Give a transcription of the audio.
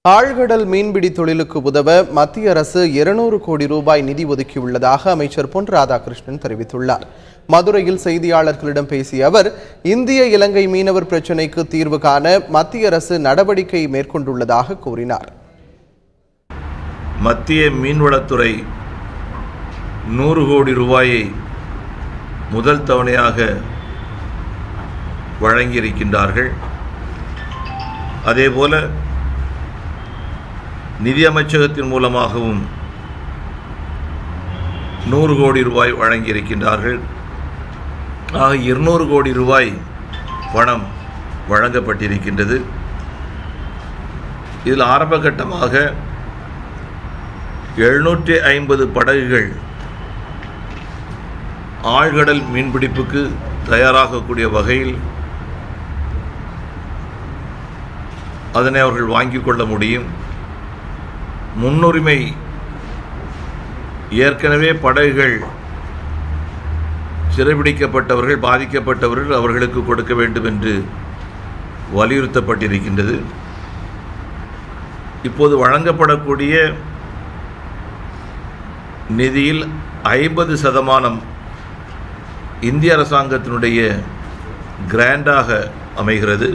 ஆழ்கடல் மீன்பிடி தொழிலுக்கு உதவ மத்திய அரசு 200 கோடி ரூபாய் நிதி ஒதுக்கியுள்ளதாக அமைச்சர் பொன் ராதாகிருஷ்ணன் தெரிவித்துள்ளார். மதுரையில் செய்தியாளர்களிடம் பேசிய அவர், இந்திய இலங்கை மீனவர் பிரச்சினைக்கு தீர்வு காண மத்திய அரசு நடவடிக்கை மேற்கொண்டுள்ளதாக கூறினார். மத்திய மீன்வளத்துறை 100 கோடி ரூபாயை முதல் தவணையாக வழங்கியிருக்கின்றார்கள். அதேபோல நிதி அமைச்சகத்தின் மூலமாகவும் 100 கோடி ரூபாய் வழங்கியிருக்கின்றார்கள். ஆக 200 கோடி ரூபாய் பணம் வழங்கப்பட்டிருக்கின்றது. இதில் ஆரம்ப கட்டமாக 750 படகுகள் ஆழ்கடல் மீன்பிடிப்புக்கு தயாராகக்கூடிய வகையில் அதனை அவர்கள் வாங்கிக் கொள்ள முடியும். முன்னுரிமை ஏற்கனவே படகுகள் சிறைபிடிக்கப்பட்டவர்கள், பாதிக்கப்பட்டவர்கள் அவர்களுக்கு கொடுக்க வேண்டும் என்று வலியுறுத்தப்பட்டிருக்கின்றது. இப்போது வழங்கப்படக்கூடிய நிதியில் 50% இந்திய அரசாங்கத்தினுடைய கிராண்டாக அமைகிறது.